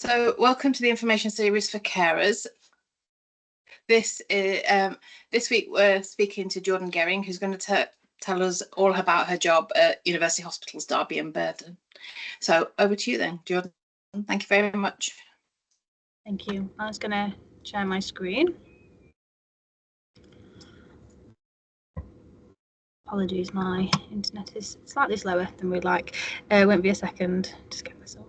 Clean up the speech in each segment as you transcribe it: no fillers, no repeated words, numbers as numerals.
So welcome to the information series for carers. This week we're speaking to Jordan Gerring, who's going to tell us all about her job at University Hospitals Derby and Burton. So over to you then, Jordan. Thank you very much. Thank you. I was going to share my screen. Apologies, my internet is slightly slower than we'd like. Won't be a second. Just get this up.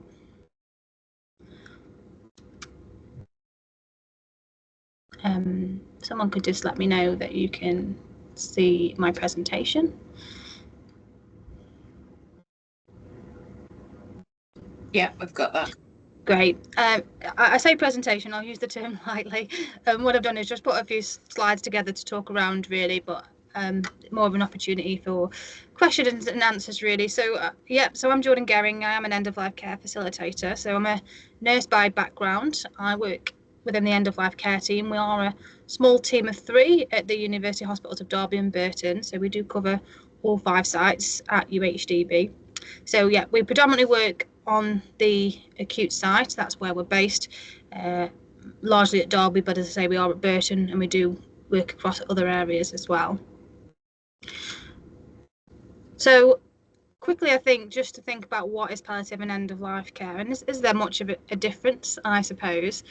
Someone could just let me know that you can see my presentation. Yeah, we've got that. Great. I say presentation, I'll use the term lightly. What I've done is just put a few slides together to talk around really, but more of an opportunity for questions and answers really. So so I'm Jordan Gerring. I am an end-of-life care facilitator. So I'm a nurse by background. I work within the end-of-life care team. We are a small team of 3 at the University Hospitals of Derby and Burton. So we do cover all 5 sites at UHDB. So yeah, we predominantly work on the acute site. That's where we're based, largely at Derby, but as I say, we are at Burton and we do work across other areas as well. So quickly, I think just to think about what is palliative and end-of-life care, and is there much of a difference, I suppose.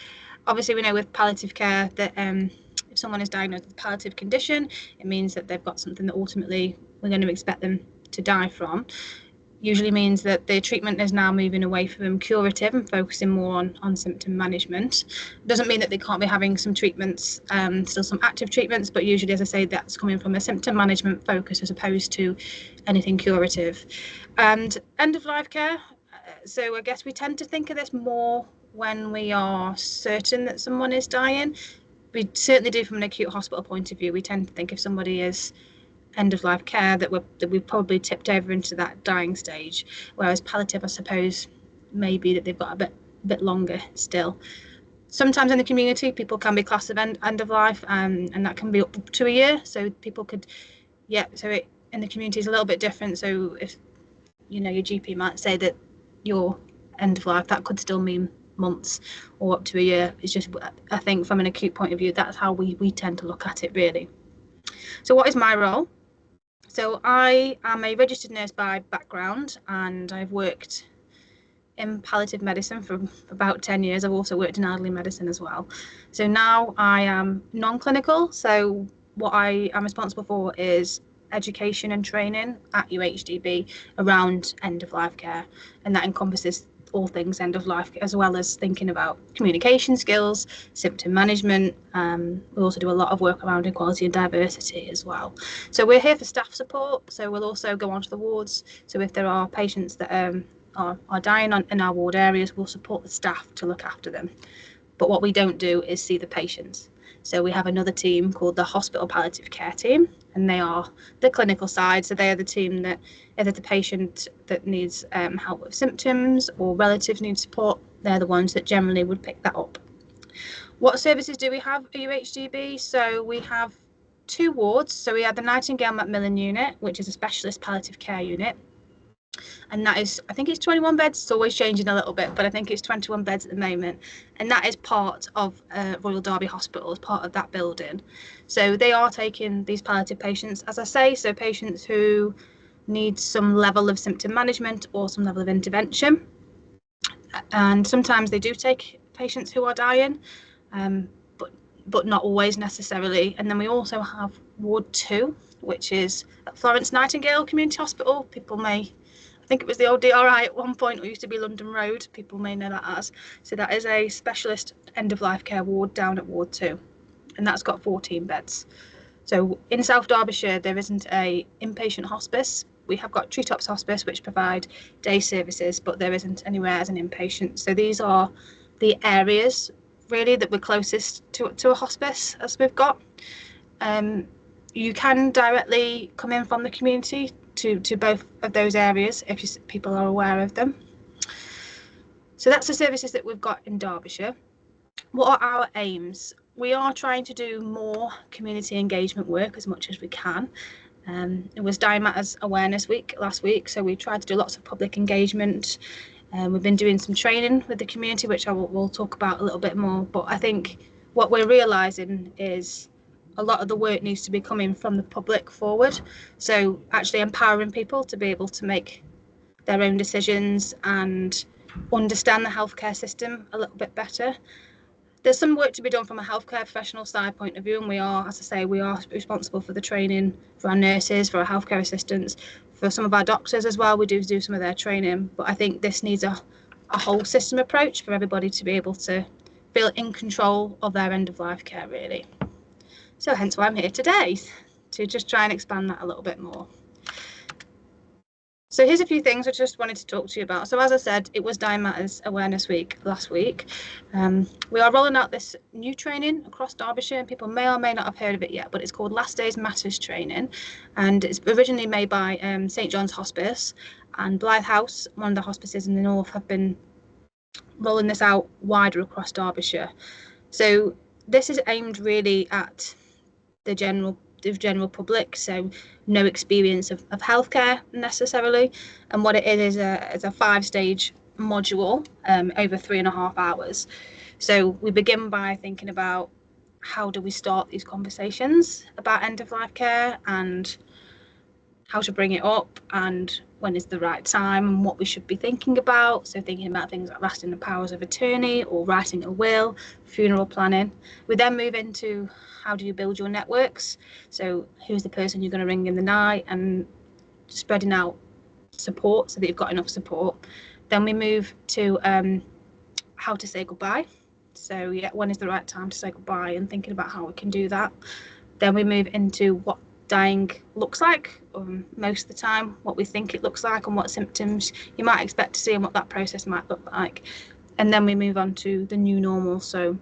Obviously, we know with palliative care that if someone is diagnosed with a palliative condition, it means that they've got something that ultimately we're going to expect them to die from. Usually means that the treatment is now moving away from curative and focusing more on symptom management. Doesn't mean that they can't be having some treatments, still some active treatments, but usually, as I say, that's coming from a symptom management focus as opposed to anything curative. And end-of-life care, so I guess we tend to think of this more when we are certain that someone is dying. We certainly do from an acute hospital point of view. We tend to think if somebody is end-of-life care that we've probably tipped over into that dying stage, whereas palliative, I suppose, maybe that they've got a bit longer still. Sometimes in the community, people can be classed as end-of-life, and that can be up to a year. So people could, in the community is a little bit different. So if your GP might say that you're end-of-life, that could still mean months or up to a year. It's just, I think, from an acute point of view, that's how we tend to look at it really. So what is my role? So I am a registered nurse by background, and I've worked in palliative medicine for about 10 years. I've also worked in elderly medicine as well. So now I am non-clinical. So what I am responsible for is education and training at UHDB around end-of-life care, and that encompasses all things end of life, as well as thinking about communication skills, symptom management. We also do a lot of work around equality and diversity as well. So we're here for staff support. So we'll also go onto the wards. So if there are patients that are dying in our ward areas, we'll support the staff to look after them. But what we don't do is see the patients. So we have another team called the hospital palliative care team, and they are the clinical side. So they are the team that if there's a patient that needs help with symptoms or relatives need support, they're the ones that generally would pick that up. What services do we have at UHDB? So we have 2 wards. So we have the Nightingale Macmillan unit, which is a specialist palliative care unit. And that is, I think it's 21 beds. It's always changing a little bit, but I think it's 21 beds at the moment. And that is part of Royal Derby Hospital, as part of that building. So they are taking these palliative patients, as I say, so patients who need some level of symptom management or some level of intervention. And sometimes they do take patients who are dying, but not always necessarily. And then we also have Ward 2, which is at Florence Nightingale Community Hospital. People may, I think it was the old DRI at one point, or used to be London Road. People may know that as. So that is a specialist end-of-life care ward down at Ward 2, and that's got 14 beds. So in South Derbyshire, there isn't a inpatient hospice. We have got Treetops Hospice, which provide day services, but there isn't anywhere as an inpatient. So these are the areas really that we're closest to a hospice as we've got. You can directly come in from the community to both of those areas if people are aware of them. So that's the services that we've got in Derbyshire. What are our aims? We are trying to do more community engagement work as much as we can. It was Dying Matters Awareness Week last week, so we tried to do lots of public engagement, We've been doing some training with the community, which we'll talk about a little bit more. But I think what we're realising is a lot of the work needs to be coming from the public forward. So actually empowering people to be able to make their own decisions and understand the healthcare system a little bit better. There's some work to be done from a healthcare professional side point of view, and we are, as I say, we are responsible for the training for our nurses, for our healthcare assistants, for some of our doctors as well. We do some of their training, but I think this needs a whole system approach for everybody to be able to feel in control of their end of life care, really. So hence why I'm here today, to just try and expand that a little bit more. So here's a few things I just wanted to talk to you about. So as I said, it was Dying Matters Awareness Week last week. We are rolling out this new training across Derbyshire, and people may or may not have heard of it yet, but it's called Last Days Matters Training, and it's originally made by St John's Hospice, and Blythe House, one of the hospices in the north, have been rolling this out wider across Derbyshire. So this is aimed really at the general public, so no experience of healthcare necessarily, and what it is a 5-stage module over 3.5 hours. So we begin by thinking about how do we start these conversations about end of life care and how to bring it up and when is the right time and what we should be thinking about. So thinking about things like vesting the powers of attorney or writing a will, funeral planning. We then move into how do you build your networks? So who's the person you're going to ring in the night, and spreading out support so that you've got enough support. Then we move to how to say goodbye. So yeah, when is the right time to say goodbye, and thinking about how we can do that. Then we move into what dying looks like, most of the time, what we think it looks like and what symptoms you might expect to see and what that process might look like. And then we move on to the new normal. So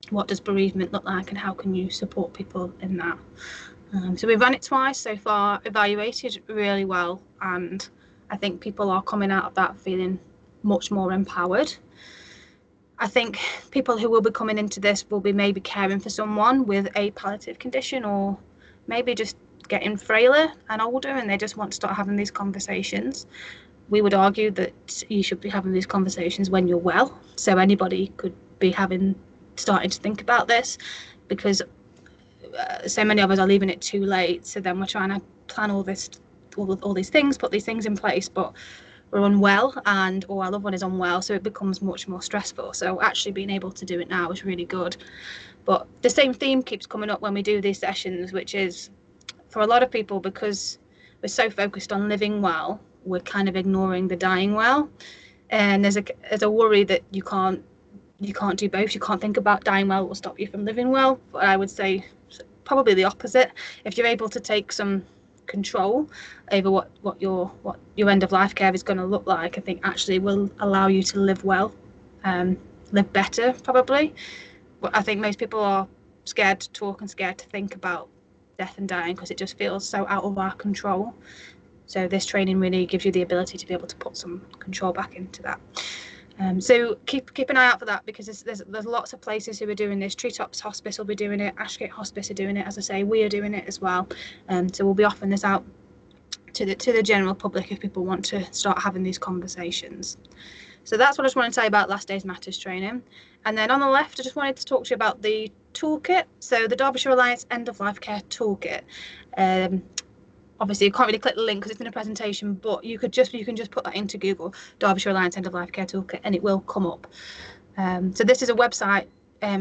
what does bereavement look like and how can you support people in that? So we've run it twice so far, evaluated really well, and I think people are coming out of that feeling much more empowered. I think people who will be coming into this will be maybe caring for someone with a palliative condition, or maybe just getting frailer and older and they just want to start having these conversations. We would argue that you should be having these conversations when you're well, so anybody could be starting to think about this, because so many of us are leaving it too late. So then we're trying to plan all these things, put these things in place, but we're unwell or our loved one is unwell, so it becomes much more stressful. So actually being able to do it now is really good. But the same theme keeps coming up when we do these sessions, which is for a lot of people, because we're so focused on living well, we're kind of ignoring the dying well. And there's a worry that you can't do both. You can't think about dying well will stop you from living well. But I would say probably the opposite. If you're able to take some control over what your end of life care is going to look like, I think actually will allow you to live well, live better probably. But I think most people are scared to talk and scared to think about death and dying because it just feels so out of our control. So this training really gives you the ability to be able to put some control back into that. So keep an eye out for that, because there's lots of places who are doing this. Treetops Hospice will be doing it, Ashgate Hospice are doing it, as I say, we are doing it as well. So we'll be offering this out to the general public if people want to start having these conversations. So that's what I just wanted to say about Last Days Matters training. And then on the left, I just wanted to talk to you about the toolkit. So the Derbyshire Alliance End of Life Care Toolkit. Obviously, you can't really click the link because it's in a presentation, but you can just put that into Google, Derbyshire Alliance End of Life Care Toolkit, and it will come up. So this is a website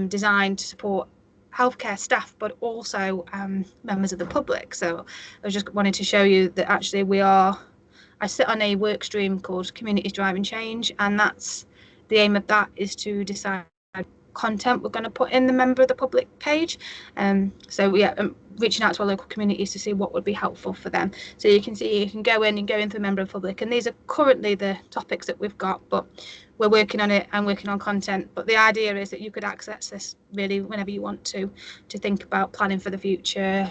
designed to support healthcare staff, but also members of the public. So I just wanted to show you that actually I sit on a work stream called Communities Driving Change, and that's the aim of that is to decide content we're going to put in the member of the public page. So yeah, reaching out to our local communities to see what would be helpful for them. So you can see, you can go in through a member of the public, and these are currently the topics that we've got, but we're working on it and working on content. But the idea is that you could access this really whenever you want to think about planning for the future,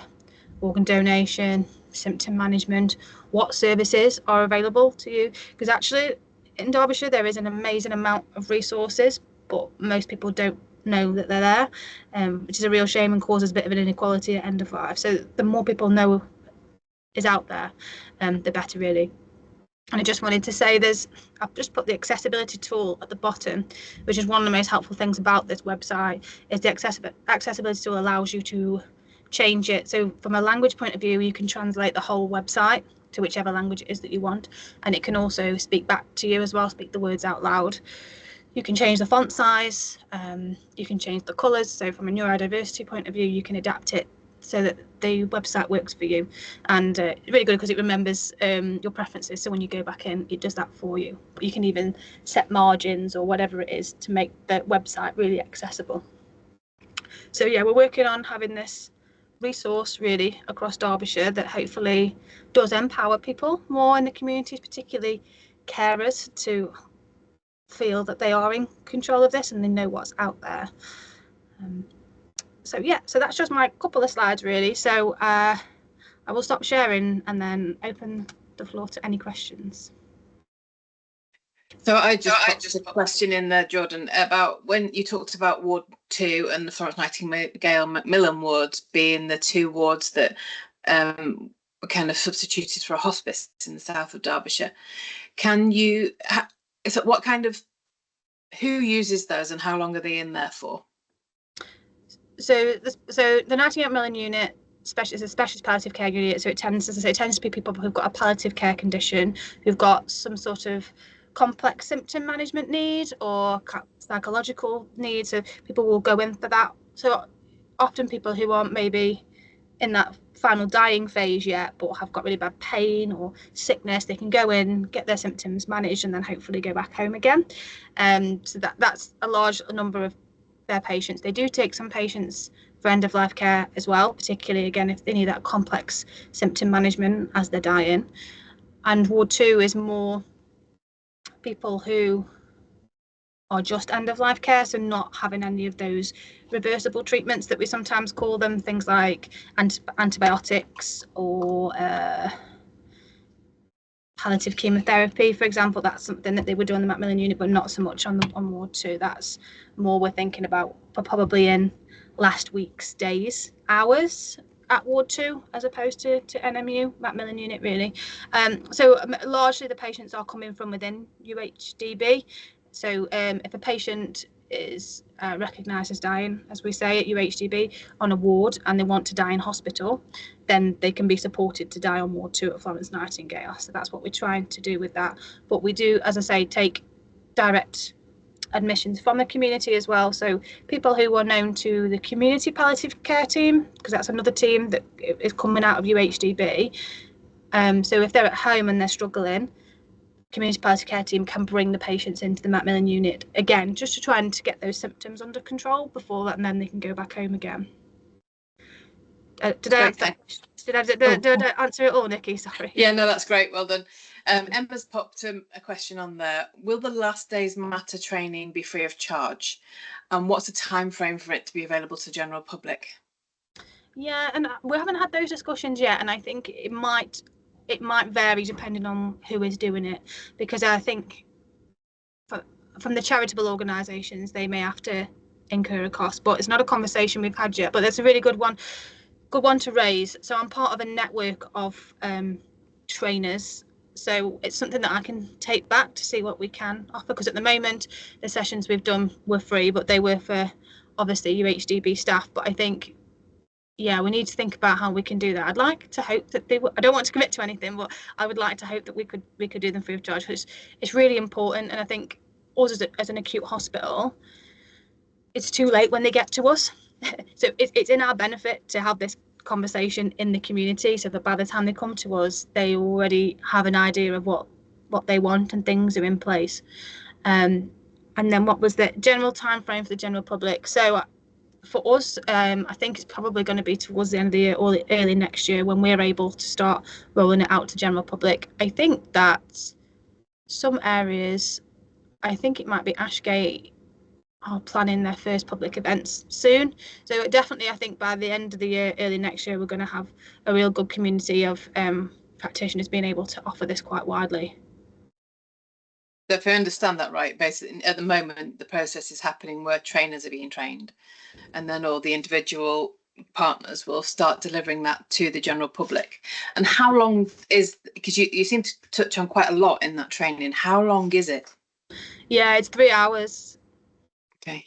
organ donation, symptom management, what services are available to you. Because actually in Derbyshire there is an amazing amount of resources, but most people don't know that they're there, which is a real shame and causes a bit of an inequality at end of life. So the more people know is out there, the better really. And I just wanted to say I've just put the accessibility tool at the bottom, which is one of the most helpful things about this website, is the accessibility tool allows you to change it. So from a language point of view, you can translate the whole website to whichever language it is that you want. And it can also speak back to you as well, speak the words out loud. You can change the font size, you can change the colours. So from a neurodiversity point of view, you can adapt it so that the website works for you. And really good because it remembers your preferences. So when you go back in, it does that for you. But you can even set margins or whatever it is to make the website really accessible. So yeah, we're working on having this resource really across Derbyshire that hopefully does empower people more in the communities, particularly carers, to feel that they are in control of this and they know what's out there. So yeah, so that's just my couple of slides really. So I will stop sharing and then open the floor to any questions. So I just popped a question in there, Jordan, about when you talked about Ward 2 and the Florence Nightingale Macmillan wards being the two wards that were kind of substituted for a hospice in the south of Derbyshire. Can you, what kind of, who uses those and how long are they in there for? So the Nightingale Macmillan unit is a specialist palliative care unit. So it tends to be people who've got a palliative care condition, who've got some sort of complex symptom management need or psychological needs. So people will go in for that. So often people who aren't maybe in that final dying phase yet, but have got really bad pain or sickness, they can go in, get their symptoms managed, and then hopefully go back home again. So that's a large number of their patients. They do take some patients for end of life care as well, particularly again if they need that complex symptom management as they're dying. And Ward 2 is more people who are just end of life care, so not having any of those reversible treatments that we sometimes call them, things like antibiotics or palliative chemotherapy, for example. That's something that they would do on the Macmillan unit, but not so much on Ward 2. That's more we're thinking about for probably in last week's days, hours at Ward 2 as opposed to NMU, Macmillan unit really. So largely the patients are coming from within UHDB. So if a patient is recognised as dying, as we say at UHDB, on a ward and they want to die in hospital, then they can be supported to die on Ward 2 at Florence Nightingale. So that's what we're trying to do with that. But we do, as I say, take direct admissions from the community as well. So people who are known to the community palliative care team, because that's another team that is coming out of UHDB. So if they're at home and they're struggling, community palliative care team can bring the patients into the Macmillan unit again, just to try and to get those symptoms under control before that, and then they can go back home again. Did I answer it all, Nikki? Sorry. Yeah, no, that's great. Well done. Emma's popped a question on there. Will the last day's matter training be free of charge? And what's the time frame for it to be available to the general public? Yeah, and we haven't had those discussions yet, and I think it might vary depending on who is doing it, because I think from the charitable organisations they may have to incur a cost, but it's not a conversation we've had yet. But that's a really good one to raise. So I'm part of a network of trainers, so it's something that I can take back to see what we can offer, because at the moment the sessions we've done were free, but they were for obviously UHDB staff. But I think, yeah, we need to think about how we can do that. I'd like to hope that I don't want to commit to anything, but I would like to hope that we could do them free of charge, because it's really important. And I think us as an acute hospital, it's too late when they get to us. So it's in our benefit to have this conversation in the community, so that by the time they come to us, they already have an idea of what they want and things are in place. And then what was the general time frame for the general public? So for us, I think it's probably going to be towards the end of the year or early next year when we're able to start rolling it out to general public. I think that some areas, I think it might be Ashgate, are planning their first public events soon. So definitely, I think by the end of the year, early next year, we're going to have a real good community of practitioners being able to offer this quite widely. So if I understand that right, basically at the moment the process is happening where trainers are being trained, and then all the individual partners will start delivering that to the general public. And how long is, because you seem to touch on quite a lot in that training, how long is it? Yeah, it's 3 hours. Okay.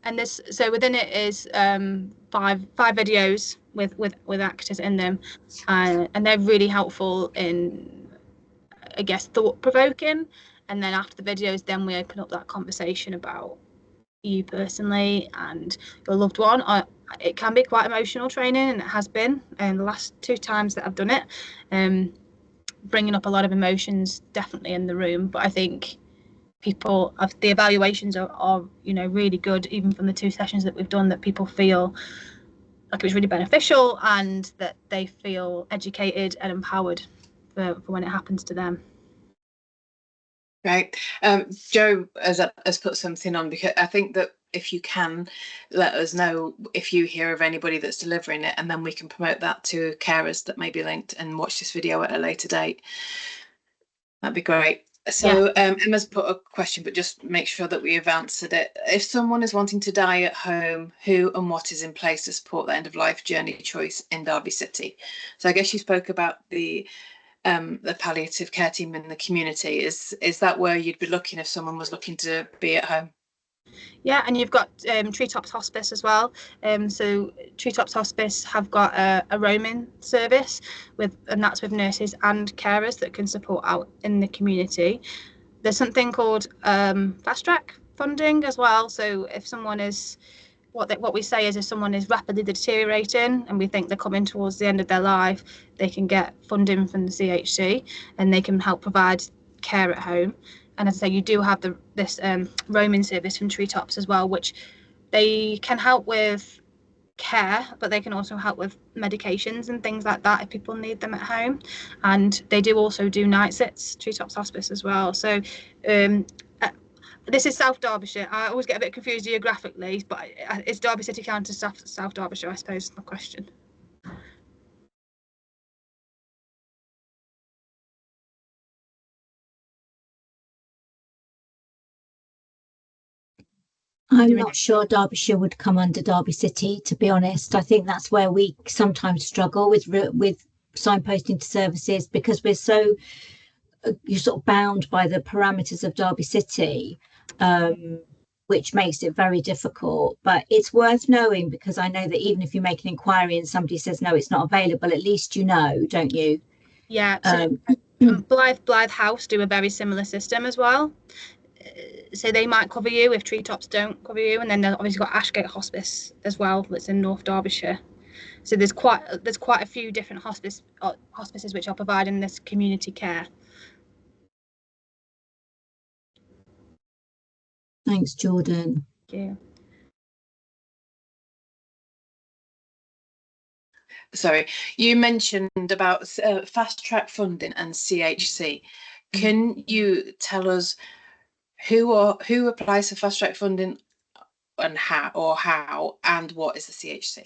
And this, so within it is five videos with actors in them, and they're really helpful in, I guess, thought provoking. And then after the videos, then we open up that conversation about you personally and your loved one. It can be quite emotional training, and it has been the last 2 times that I've done it, bringing up a lot of emotions definitely in the room. But I think people, of the evaluations are really good, even from the 2 sessions that we've done, that people feel like it was really beneficial and that they feel educated and empowered for when it happens to them. Right. Jo has put something on, because I think that if you can let us know if you hear of anybody that's delivering it, and then we can promote that to carers that may be linked and watch this video at a later date. That'd be great. So Emma's put a question, but just make sure that we have answered it. If someone is wanting to die at home, who and what is in place to support the end of life journey choice in Derby City? So I guess you spoke about the palliative care team in the community. Is that where you'd be looking if someone was looking to be at home? Yeah, and you've got Treetops Hospice as well. So Treetops Hospice have got a roaming service and that's with nurses and carers that can support out in the community. There's something called fast track funding as well. So if someone is, what we say is, if someone is rapidly deteriorating and we think they're coming towards the end of their life, they can get funding from the CHC and they can help provide care at home. And as I say, you do have this roaming service from Treetops as well, which they can help with care, but they can also help with medications and things like that if people need them at home. And they do also do night sits, Treetops Hospice as well. So this is South Derbyshire. I always get a bit confused geographically, but it's Derby City County, South Derbyshire, I suppose is my question. I'm not sure Derbyshire would come under Derby City, to be honest. I think that's where we sometimes struggle with signposting to services, because we're so you're sort of bound by the parameters of Derby City, which makes it very difficult. But it's worth knowing, because I know that even if you make an inquiry and somebody says no, it's not available, at least you know, don't you? Yeah. So Blythe House do a very similar system as well. So they might cover you if Treetops don't cover you, and then they've obviously got Ashgate Hospice as well, that's in North Derbyshire. So there's quite a few different hospices which are providing this community care. Thanks, Jordan. Thank you. Sorry, you mentioned about fast track funding and CHC. Can you tell us who applies for fast track funding and how, and what is the CHC?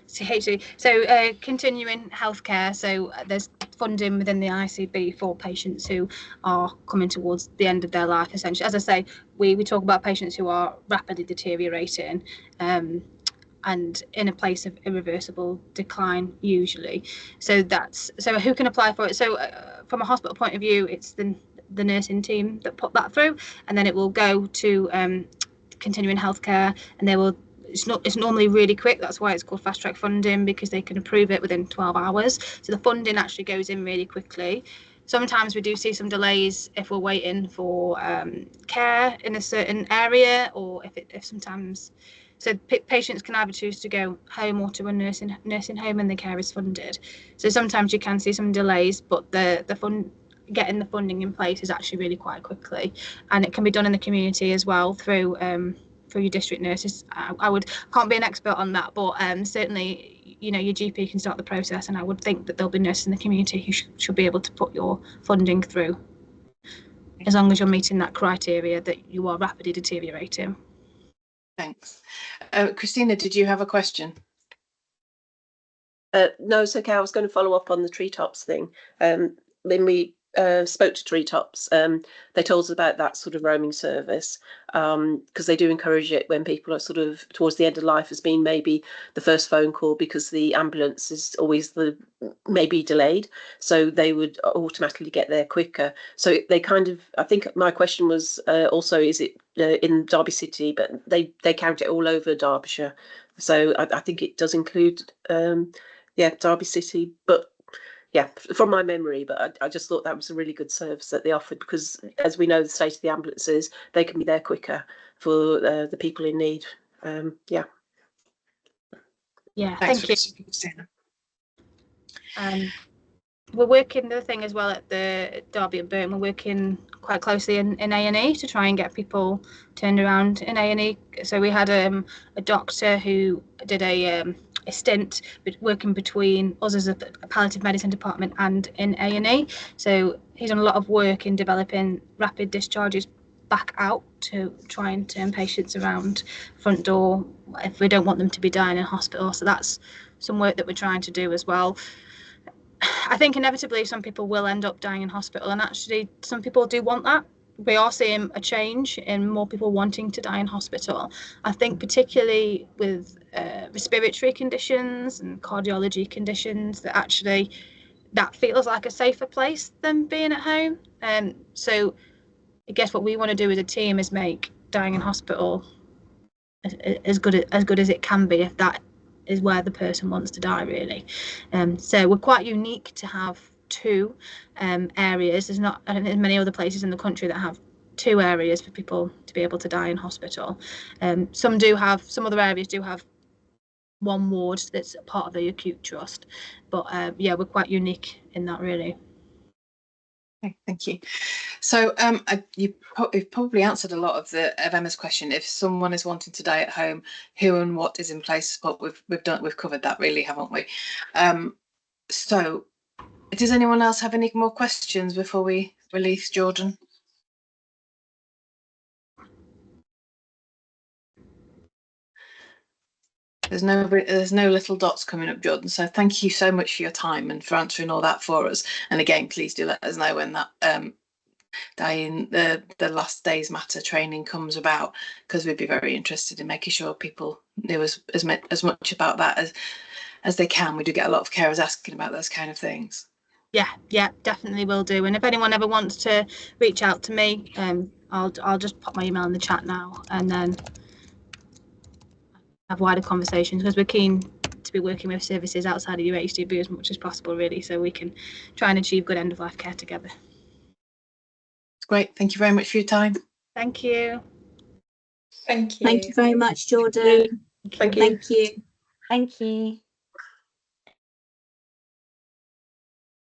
CHC, so continuing healthcare. So there's funding within the ICB for patients who are coming towards the end of their life, essentially. As I say, we talk about patients who are rapidly deteriorating and in a place of irreversible decline usually. So who can apply for it? So from a hospital point of view, it's the nursing team that put that through, and then it will go to continuing healthcare, and they will. It's normally really quick. That's why it's called fast track funding, because they can approve it within 12 hours. So the funding actually goes in really quickly. Sometimes we do see some delays if we're waiting for care in a certain area, or if sometimes. So patients can either choose to go home or to a nursing home, and the care is funded. So sometimes you can see some delays, but getting the funding in place is actually really quite quickly, and it can be done in the community as well through your district nurses. I can't be an expert on that, but certainly your GP can start the process, and I would think that there'll be nurses in the community who should be able to put your funding through, as long as you're meeting that criteria that you are rapidly deteriorating. Thanks. Christina, did you have a question? No, it's okay. I was going to follow up on the Treetops thing. When we spoke to Treetops, they told us about that sort of roaming service, because they do encourage it when people are sort of towards the end of life, as being maybe the first phone call, because the ambulance is always maybe delayed, so they would automatically get there quicker. So they kind of, I think my question was also, is it in Derby City, but they count it all over Derbyshire, so I think it does include Derby City, but yeah, from my memory, but I just thought that was a really good service that they offered, because as we know, the state of the ambulances, they can be there quicker for the people in need. Yeah, Thanks thank you. Christina. We're working the thing as well at the Derby and Burton. We're working quite closely in A&E to try and get people turned around in A&E. So we had a doctor who did a stint working between us as a palliative medicine department and in A&E. So he's done a lot of work in developing rapid discharges back out to try and turn patients around front door if we don't want them to be dying in hospital. So that's some work that we're trying to do as well. I think inevitably some people will end up dying in hospital, and actually some people do want that. We are seeing a change in more people wanting to die in hospital. I think particularly with respiratory conditions and cardiology conditions, that actually that feels like a safer place than being at home. So I guess what we want to do as a team is make dying in hospital as good as it can be, if that is where the person wants to die, really. So we're quite unique to have two areas. I don't think there's many other places in the country that have two areas for people to be able to die in hospital. Some other areas do have one ward that's part of the acute trust, but we're quite unique in that, really. Okay, thank you. So you've probably answered a lot of Emma's question. If someone is wanting to die at home, who and what is in place? What we've covered that, really, haven't we? So does anyone else have any more questions before we release Jordan? There's no little dots coming up, Jordan. So thank you so much for your time and for answering all that for us. And again, please do let us know when that dying the last days matter training comes about, because we'd be very interested in making sure people knew as much about that as they can. We do get a lot of carers asking about those kind of things. Yeah, definitely will do. And if anyone ever wants to reach out to me, I'll just pop my email in the chat now, and then have wider conversations, because we're keen to be working with services outside of UHDB as much as possible, really, so we can try and achieve good end of life care together. Great. Thank you very much for your time. Thank you. Thank you very much, Jordan. Thank you. Thank you.